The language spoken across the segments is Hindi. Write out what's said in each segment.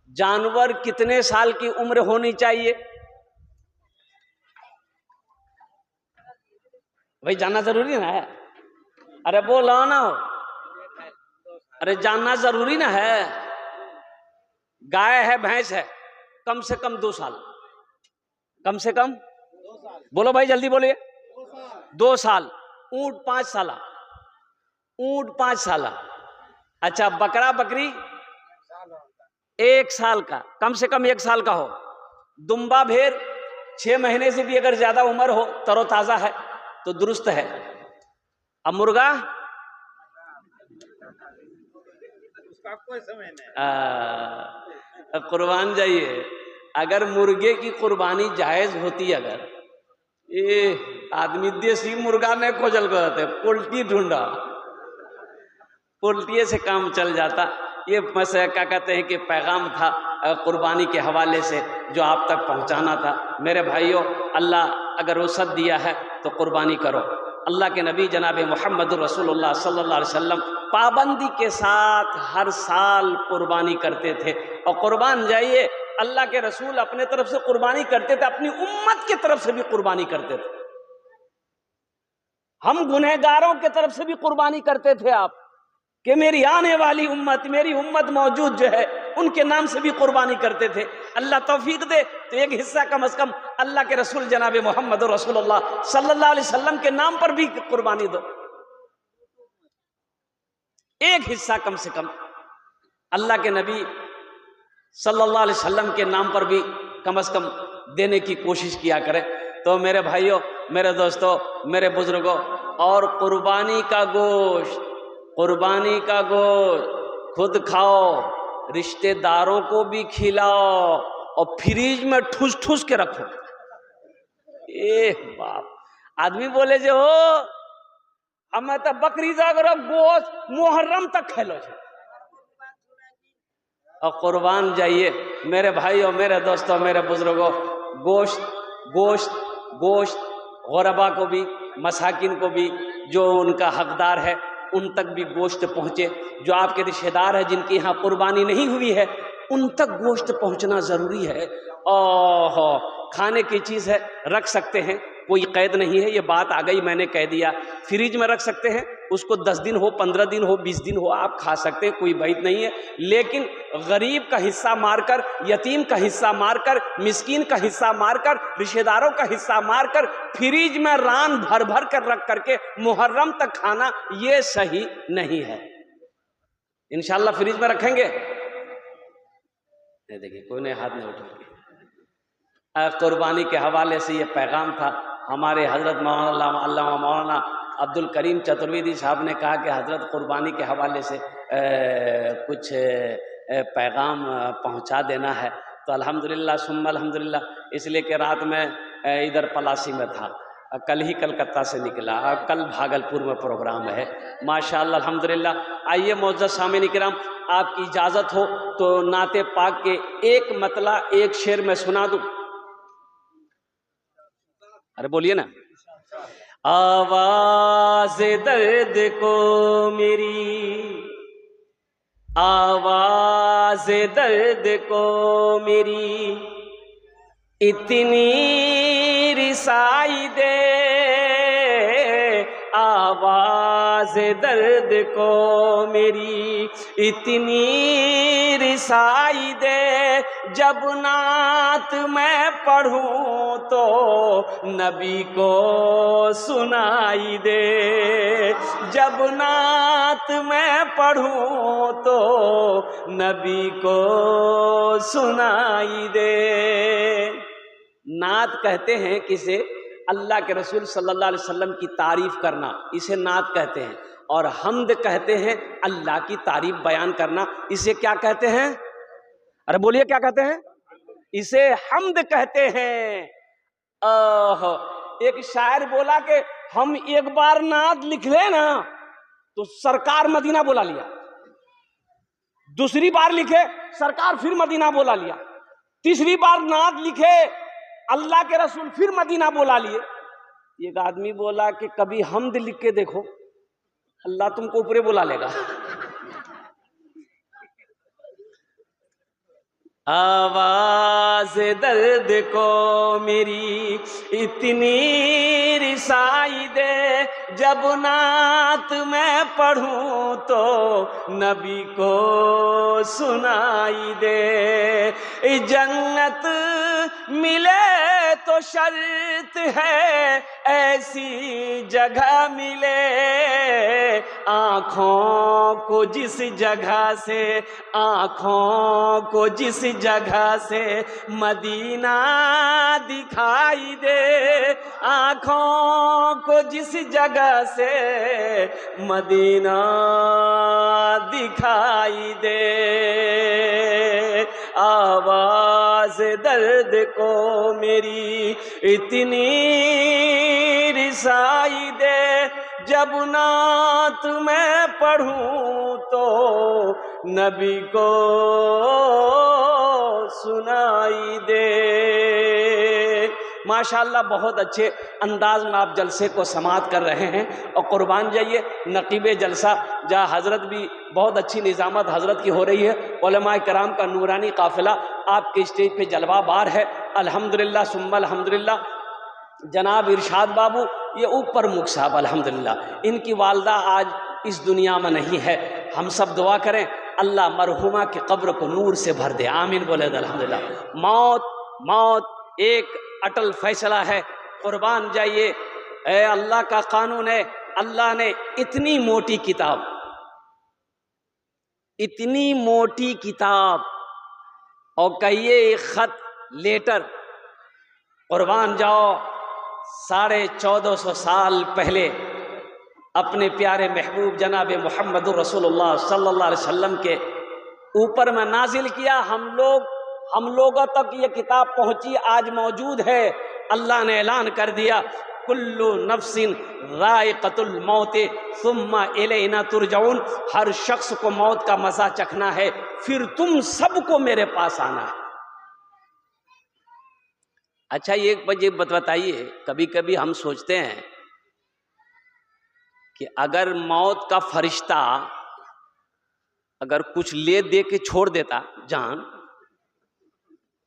जानवर कितने साल की उम्र होनी चाहिए? भाई जानना जरूरी ना है। अरे बोलो ना, अरे जानना जरूरी ना है। गाय है, भैंस है, कम से कम 2 साल, कम से कम बोलो भाई, जल्दी बोलिए। 2 साल। ऊंट 5 साल, ऊंट 5 साल। अच्छा, बकरा बकरी 1 साल का, कम से कम 1 साल का हो। दुम्बा भेड़ 6 महीने से भी अगर ज्यादा उम्र हो, तरोताजा है तो दुरुस्त है। अब मुर्गा उसका कोई समय नहीं। कुर्बान जाइए, अगर मुर्गे की कुर्बानी जायज होती, अगर ये आदमी देसी मुर्गा में खोजल करते, पोल्ट्री ढूंढा, पोल्ट्री से काम चल जाता। ये बस क्या कहते हैं कि पैगाम था कुर्बानी के हवाले से जो आप तक पहुंचाना था। मेरे भाइयों, अल्लाह अगर रुख़्सत दिया है तो कुर्बानी करो। अल्लाह के नबी जनाब मोहम्मद रसूलुल्लाह सल्लल्लाहु अलैहि वसल्लम पाबंदी के साथ हर साल कुर्बानी करते थे। और कुर्बान जाइए, अल्लाह के रसूल अपने तरफ से कुर्बानी करते थे, अपनी उम्मत की तरफ से भी कुर्बानी करते थे। हम गुनहगारों की तरफ से भी कुर्बानी करते थे आप, कि मेरी आने वाली उम्मत, मेरी उम्मत मौजूद जो है, उनके नाम से भी कुर्बानी करते थे। अल्लाह तौफीक दे तो एक हिस्सा कम से कम अल्लाह के रसूल जनाब मोहम्मद रसूलुल्लाह सल्लल्लाहु अलैहि वसल्लम के नाम पर भी कुर्बानी दो। एक हिस्सा कम से कम अल्लाह के नबी सल्लल्लाहु अलैहि वसल्लम के नाम पर भी कम से कम देने की कोशिश किया करें। तो मेरे भाइयों, मेरे दोस्तों, मेरे बुजुर्गों, और कुर्बानी का गोश्त, कुर्बानी का गोश्त खुद खाओ, रिश्तेदारों को भी खिलाओ, और फ्रीज में ठूस ठूस के रखो। बाप, आदमी बोले जो हो हमें तो बकरी जागरो गोश्त मुहर्रम तक खेलो छे। और कुर्बान जाइए मेरे भाइयों, मेरे दोस्तों, मेरे बुजुर्गों, गोश्त गोश्त गोश्त गुरबा को भी, मसाकिन को भी, जो उनका हकदार है उन तक भी गोश्त पहुँचे। जो आपके रिश्तेदार है जिनकी यहाँ कुर्बानी नहीं हुई है, उन तक गोश्त पहुँचना ज़रूरी है। ओहो, खाने की चीज़ है, रख सकते हैं, कोई कैद नहीं है। ये बात आ गई, मैंने कह दिया। फ्रिज में रख सकते हैं, उसको 10 दिन हो, 15 दिन हो, 20 दिन हो, आप खा सकते हैं, कोई बात नहीं है। लेकिन गरीब का हिस्सा मारकर, यतीम का हिस्सा मारकर, मिस्कीन का हिस्सा मारकर, रिश्तेदारों का हिस्सा मारकर, फ्रिज में रान भर भर कर रख करके मुहर्रम तक खाना, ये सही नहीं है। इंशाल्लाह फ्रिज में रखेंगे। देखिए, कोई ने हाथ नहीं उठाया। कुर्बानी के हवाले से ये पैगाम था। हमारे हजरत मौलाना अब्दुल करीम चतुर्वेदी साहब ने कहा कि हजरत कुर्बानी के हवाले से कुछ पैगाम पहुंचा देना है। तो अल्हम्दुलिल्लाह सुम्मा अल्हम्दुलिल्लाह, इसलिए कि रात में इधर पलासी में था, कल ही कलकत्ता से निकला, कल भागलपुर में प्रोग्राम है। माशाअल्लाह अल्हम्दुलिल्लाह। आइए मोअज़्ज़ज़ सामीन किराम, आपकी इजाज़त हो तो नाते पाक के एक मतला, एक शेर में सुना दूँ। अरे बोलिए ना। आवाज़ दर्द को मेरी, आवाज़ दर्द को मेरी इतनी रिसाई दे, आवाज़ दर्द को मेरी इतनी रिसाई दे, जब नात मैं पढ़ूं तो नबी को सुनाई दे, जब नात मैं पढ़ूं तो नबी को सुनाई दे। नात कहते हैं किसे? अल्लाह के रसूल सल्लल्लाहु अलैहि वसल्लम की तारीफ करना, इसे नात कहते हैं। और हम्द कहते हैं अल्लाह की तारीफ बयान करना, इसे क्या कहते हैं? अरे बोलिए, क्या कहते हैं? इसे हम्द कहते हैं। एक शायर बोला कि हम एक बार नात लिख ले ना तो सरकार मदीना बोला लिया, दूसरी बार लिखे सरकार फिर मदीना बोला लिया, तीसरी बार नात लिखे अल्लाह के रसूल फिर मदीना बोला लिए। एक आदमी बोला कि कभी हम्द लिख के देखो, अल्लाह तुमको ऊपरे बुला लेगा। आवाज दर्द को मेरी इतनी रिसाई दे, जब नात मैं पढ़ूं तो नबी को सुनाई दे। जन्नत मिले तो शर्त है ऐसी जगह मिले, आँखों को जिस जगह से, आँखों को जिस जगह से मदीना दिखाई दे, आँखों को जिस जगह से मदीना दिखाई दे। आवाज दर्द को मेरी इतनी रिसाई दे, जब नात मैं पढ़ूं तो नबी को सुनाई दे। माशाअल्लाह बहुत अच्छे अंदाज में आप जलसे को समाअत कर रहे हैं। और कुर्बान जाइए नकीब जलसा जहाँ हज़रत भी बहुत अच्छी निज़ामत हज़रत की हो रही है, उलमाए कराम का नूरानी काफ़िला आपके स्टेज पे जलवा बार है। अल्हम्दुलिल्लाह सुम्मा अल्हम्दुलिल्लाह। जनाब इरशाद बाबू ये ऊपर मुख साहब अल्हम्दुलिल्लाह, इनकी वालदा आज इस दुनिया में नहीं है। हम सब दुआ करें अल्लाह मरहुमा की कब्र को नूर से भर दे, आमीन बोले अल्हम्दुलिल्लाह। मौत एक अटल फैसला है। कुर्बान जाइए, ए अल्लाह का कानून है। अल्लाह ने इतनी मोटी किताब, इतनी मोटी किताब और कहिए एक खत लेटर, कुर्बान जाओ 1450 साल पहले अपने प्यारे महबूब जनाब मोहम्मद रसूलुल्लाह सल्लल्लाहु अलैहि वसल्लम के ऊपर में नाजिल किया। हम लोगों तक ये किताब पहुंची, आज मौजूद है। अल्लाह ने ऐलान कर दिया कुल्लु नफ्सिन राइक़तुल मौत सुम्मा इलैना तुरजाउन, हर शख्स को मौत का मजा चखना है, फिर तुम सबको मेरे पास आना है। अच्छा एक बजे बताइए, कभी कभी हम सोचते हैं कि अगर मौत का फरिश्ता अगर कुछ ले दे के छोड़ देता जान,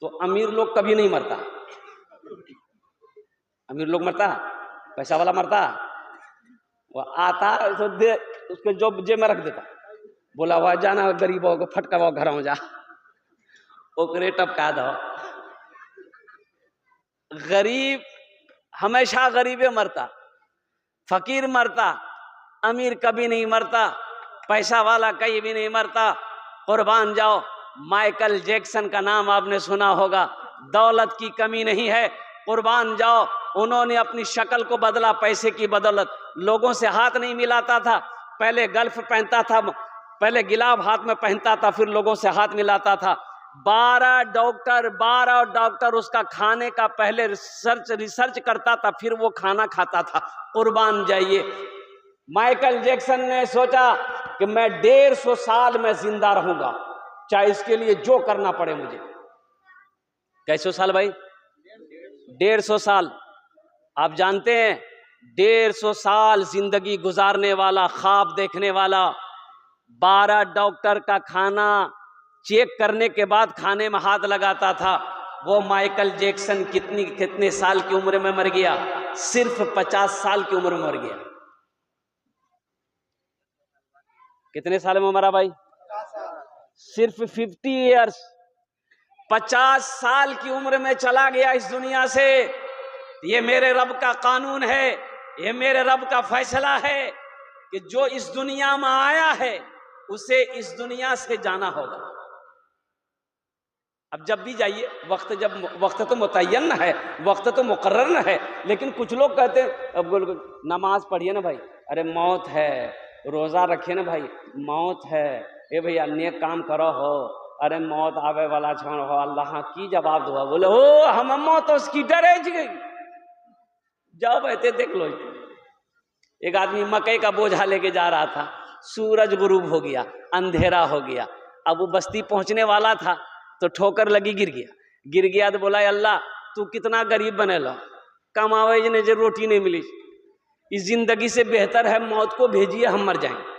तो अमीर लोग कभी नहीं मरता। अमीर लोग मरता, पैसा वाला मरता, वो आता तो दे उसके जेब में रख देता, बोला हुआ जाना गरीबों को फटका हुआ घर में जा, ओकरे टपका दो। गरीब हमेशा गरीबे मरता, फकीर मरता, अमीर कभी नहीं मरता, पैसा वाला कहीं भी नहीं मरता। कुर्बान जाओ, माइकल जैक्सन का नाम आपने सुना होगा, दौलत की कमी नहीं है। कुर्बान जाओ, उन्होंने अपनी शक्ल को बदला पैसे की बदौलत। लोगों से हाथ नहीं मिलाता था, पहले गल्फ पहनता था, पहले गिलाब हाथ में पहनता था, फिर लोगों से हाथ मिलाता था। 12 डॉक्टर उसका खाने का पहले रिसर्च करता था, फिर वो खाना खाता था। कुर्बान जाइए, माइकल जैक्सन ने सोचा कि मैं 150 साल में जिंदा रहूंगा, चाहे इसके लिए जो करना पड़े मुझे। कैसे साल भाई? 150 साल। आप जानते हैं 150 साल जिंदगी गुजारने वाला, ख्वाब देखने वाला, 12 डॉक्टर का खाना चेक करने के बाद खाने में हाथ लगाता था, वो माइकल जैक्सन कितने साल की उम्र में मर गया? सिर्फ 50 साल की उम्र में मर गया। कितने साल में मरा भाई? सिर्फ 50 ईयर्स, 50 साल की उम्र में चला गया इस दुनिया से। ये मेरे रब का कानून है, ये मेरे रब का फैसला है कि जो इस दुनिया में आया है उसे इस दुनिया से जाना होगा। अब जब भी जाइए, वक्त तो मुतय्यन है, वक्त तो मुकर्रर है, लेकिन कुछ लोग कहते हैं अब नमाज पढ़िए ना भाई, अरे मौत है, रोज़ा रखिए ना भाई, मौत है, ए भैया नेक काम करो हो, अरे मौत आवे वाला छोड़ हो, अल्लाह की जवाब दो। बोले ओ हम मौत उसकी डरे गई। जाओ बैठे देख लो। एक आदमी मकई का बोझा लेके जा रहा था, सूरज गुरूब हो गया, अंधेरा हो गया। अब वो बस्ती पहुंचने वाला था तो ठोकर लगी, गिर गया तो बोला अल्लाह तू कितना गरीब बने लो, कमावे ने जो रोटी नहीं मिली, इस जिंदगी से बेहतर है मौत को भेजिए, हम मर जाएंगे।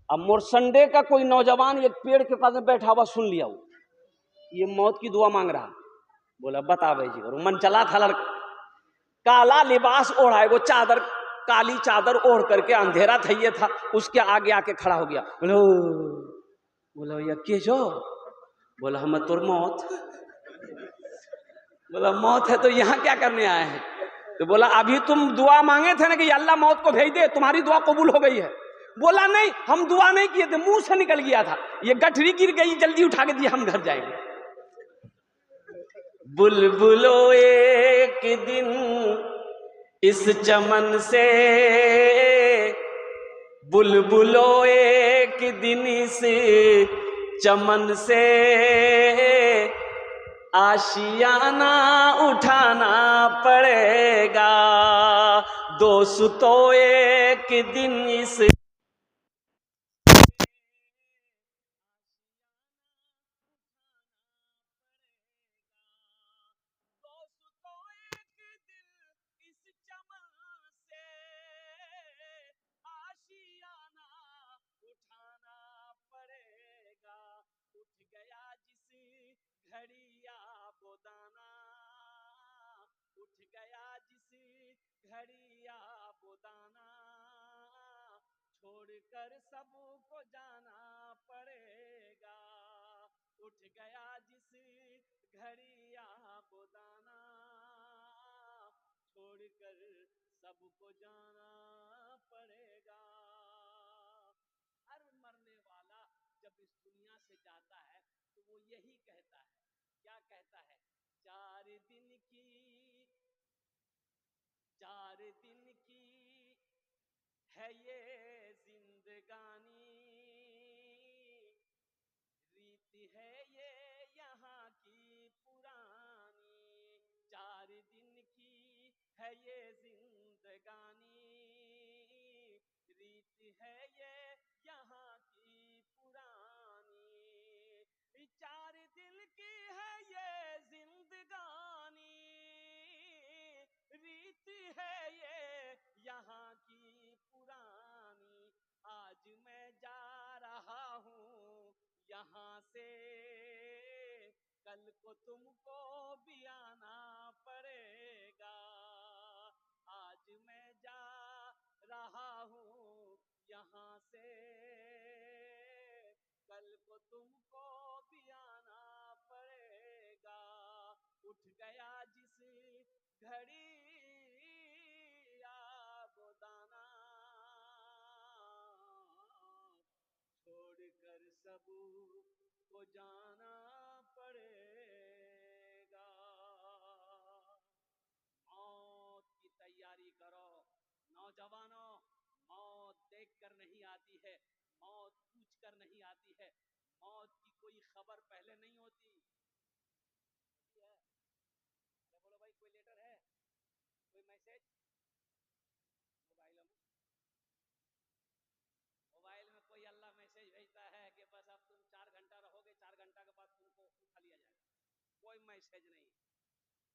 अब मोरसंडे का कोई नौजवान एक पेड़ के पास में बैठा हुआ सुन लिया, वो ये मौत की दुआ मांग रहा। बोला बता भाई जी। और मन चला था लड़का, काला लिबास ओढ़ा है, वो चादर, काली चादर ओढ़ करके, अंधेरा था ये था, उसके आगे आके खड़ा हो गया। बोलो, बोला ये के जो? बोला हम तुर मौत। बोला मौत है तो यहाँ क्या करने आए हैं? तो बोला अभी तुम दुआ मांगे थे ना कि अल्लाह मौत को भेज दे, तुम्हारी दुआ कबूल हो गई है। बोला नहीं, हम दुआ नहीं किए थे, मुंह से निकल गया था, ये गठरी गिर गई, जल्दी उठा के दिया, हम घर जाएंगे। बुलबुलो एक दिन इस चमन से, बुलबुलो एक दिन इस चमन से, आशियाना उठाना पड़ेगा। दोस्तों एक दिन इस घड़िया बोदाना, उठ गया जिस घड़िया बोदाना, छोड़कर सबको जाना पड़ेगा। उठ गया जिस घड़िया बोदाना, छोड़कर सबको जाना पड़ेगा। हर मरने वाला जब इस दुनिया से जाता है तो वो यही कहता है, क्या कहता है? 4 दिन की, 4 दिन की है ये जिंदगानी, रीत है ये यहाँ की पुरानी। 4 दिन की है ये जिंदगानी, रीत है ये यहाँ की पुरानी। 4 दिन की है ये जिंदगानी, रीत है ये यहाँ की पुरानी। आज मैं जा रहा हूँ यहाँ से, कल को तुमको भी आना पड़ेगा। आज मैं जा रहा हूँ यहाँ से, कल को तुमको भी आना पड़ेगा। उठ गया जिस घड़ी बोदाना, छोड़कर सब को जाना पड़ेगा। मौत की तैयारी करो नौजवानों। मौत देख कर नहीं आती है, मौत पूछ कर नहीं आती है, मौत की कोई खबर पहले नहीं होती है। बोलो भाई, कोई लेटर है, कोई मैसेज? मोबाइल में कोई अल्लाह मैसेज भेजता है कि बस अब तुम 4 घंटा रहोगे, 4 घंटा के बाद तुमको उठा लिया जाएगा? कोई मैसेज नहीं।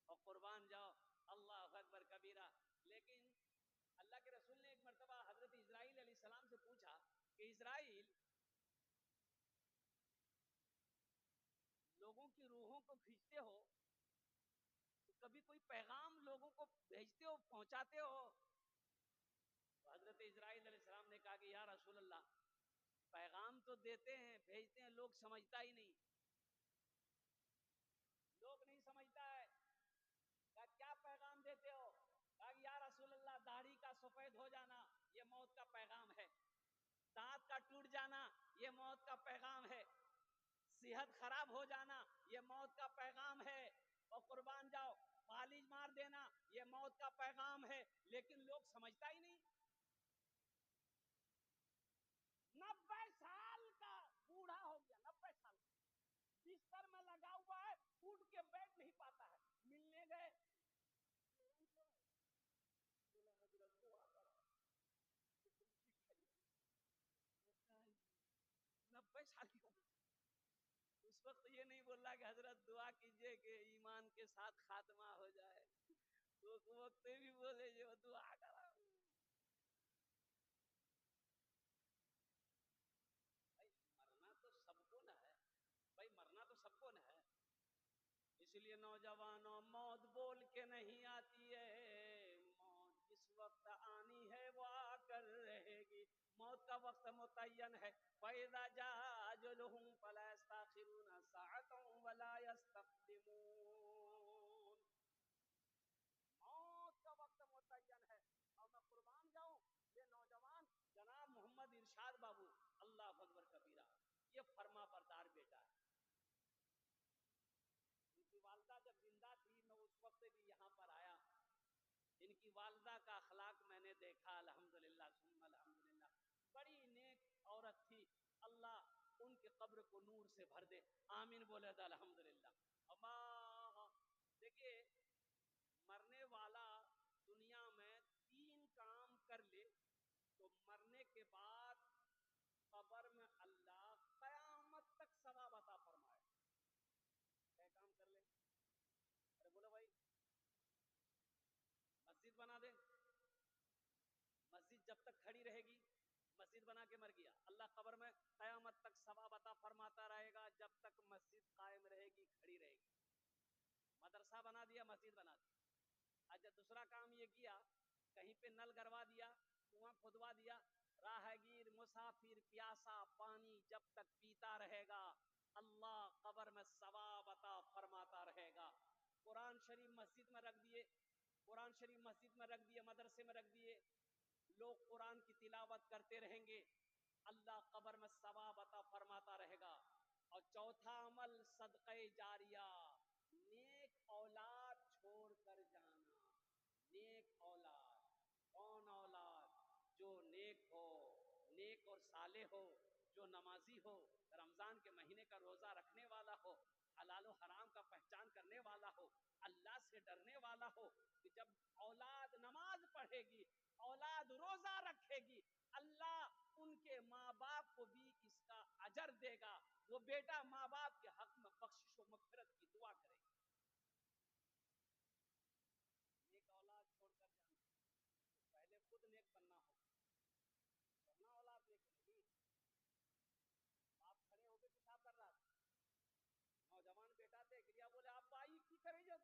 और कुर्बान जाओ, अल्लाह अकबर कबीरा। लेकिन अल्लाह के रसूल ने एक मर्तबा हजरत इजराइल अलैहिस्सलाम से पूछा कि इजराइल, लोगों की रूहों को खींचते हो तो कभी कोई पैगाम लोगों को भेजते हो, पहुंचाते हो? तो हजरत इजराइल अलैहिस्सलाम ने कहा कि या रसूल अल्लाह, पैगाम तो देते हैं, भेजते हैं, लोग समझता ही नहीं, लोग नहीं समझता है। क्या पैगाम देते हो? कहा या रसूल अल्लाह, दाढ़ी का सफेद हो जाना ये मौत का पैगाम है, दांत का टूट जाना ये मौत का पैगाम है, सेहत खराब हो जाना ये मौत का पैगाम है, और कुर्बान जाओ फालिज मार देना ये मौत का पैगाम है। लेकिन लोग समझता ही नहीं। 90 साल का बूढ़ा हो गया, 90 साल बिस्तर में लगा हुआ है, उठ के बैठ नहीं पाता है। मिलने गए, 90 साल की उम्र। उस वक्त ये नहीं बोल रहा कि हजरत दुआ कीजिए कि ईमान के साथ खात्मा हो जाए, तो उस वक्त भी बोले जो दुआ करा। भाई मरना तो सबको ना है, भाई मरना तो सबको ना है, इसलिए नौजवानों, मौत बोल के नहीं आती है, मौत जिस वक्त आनी है वो आकर रहेगी। मौत का वक्त मुतय्यन है। फैज़ा जाअ अजलुहुम फला यस्तखिरून सअतन वला यस्तक़दिमून। मौत का वक्त मुतय्यन है। और मैं कुर्बान जाऊं, ये नौजवान जनाब मोहम्मद इरशाद बाबू, अल्लाह अकबर कबीरा, ये फरमा बरदार बेटा है। इनकी वालदा जब जिंदा थी, मैं उस वक्त भी यहाँ पर आया। इनकी वालदा का अखलाक मैंने देखा, अल्हम्दुलिल्लाह सुम्मा अल्हम्दुलिल्लाह। बड़ी नेक औरत थी। अल्लाह उनके कब्र को नूर से भर दे, आमीन बोले तो अल्हम्दुलिल्लाह। अल्लाह, देखिए, मरने वाला दुनिया में 3 काम कर ले तो मरने के बाद कब्र में अल्लाह कयामत तक सवाब अता फरमाए। क्या काम कर ले? अरे बोलो भाई, मस्जिद बना दे, मस्जिद जब तक खड़ी रहेगी, मस्जिद बना के मर गया, अल्लाह कब्र में कयामत तक सवाब अता फरमाता रहेगा जब तक मस्जिद कायम रहेगी, खड़ी रहेगी। मदरसा बना दिया, मस्जिद बना दी। अच्छा, दूसरा काम ये किया, कहीं पे नल गड़वा दिया, कुआं खुदवा दिया, राहगीर मुसाफिर प्यासा पानी जब तक पीता रहेगा, अल्लाह कब्र में सवाब अता फरमाता रहेगा। कुरान शरीफ मस्जिद में रख दिए, कुरान शरीफ मस्जिद में रख दिए, मदरसे में रख दिए, लोग कुरान की तिलावत करते रहेंगे, अल्लाह कब्र में सवाब अता फरमाता रहेगा। और चौथा अमल सदक़े जारिया, नेक औलाद छोड़ कर जाना। नेक औलाद, कौन औलाद? जो नेक हो, नेक और साले हो, जो नमाजी हो, रमजान के महीने का रोजा रखने वाला हो, हलाल और हराम का पहचान करने वाला हो, अल्लाह से डरने वाला हो, कि जब औलाद नमाज पढ़ेगी, औलाद रोजा रखेगी, अल्लाह उनके माँ बाप को भी इसका अजर देगा। वो बेटा माँ बाप के हक में बख्शिश और मग़फ़िरत की दुआ करेगी। नेक औलाद छोड़कर जाना, तो पहले खुद नेक बनना हो, वरना औलाद नेक बनेगी। बाप खड़े होकर पेशाब कर रहा था, नौजवान बेटा देख लिया, बोले आप बाई की करे जब?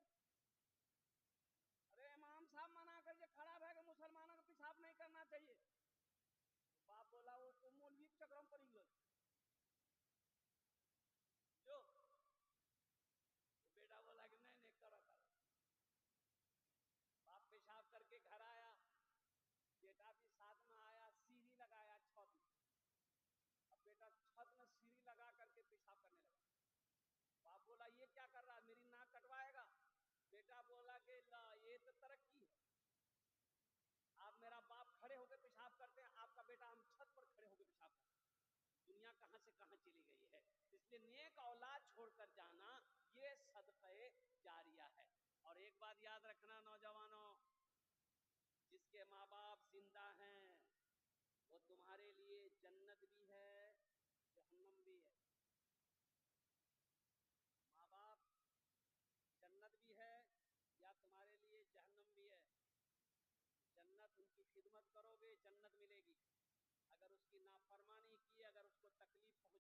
अरे इमाम साहब मना कर खड़ा है कि मुसलमानों को पेशाब नहीं करना चाहिए। तो बाप बोला वो तो मौलवी के चक्कर में पड़ी गई जो। तो बेटा बोला कि नहीं नहीं करो करो। बाप पेशाब करके घर आया, बेटा भी साथ में आया, सीढ़ी लगाया छत में। अब बेटा छत में सीढ़ी लगा करके पेशाब करने लगा। बाप बोला ये क्या कर रहा है, मेरी नाक कटवाएगा? बेटा बोला कि ला, ये तो तरक्की है, आप मेरा बाप खड़े होकर पेशाब करते हैं, आपका बेटा हम छत पर खड़े होकर पेशाब करते हैं। दुनिया कहां से कहां चली गई है। इसलिए नेक औलाद छोड़कर जाना ये सदक़े जारिया है। और एक बात याद रखना नौजवानों, जिसके माँ बाप जिंदा हैं वो तुम्हारे लिए जन्नत भी है, जहन्नम भी है। माँ बाप जन्नत भी है या तुम्हारे लिए जहन्नम भी है। जन्नत, उनकी खिदमत करोगे जन्नत मिलेगी, अगर उसकी नाफरमानी की, अगर उसको तकलीफ पहुंचाई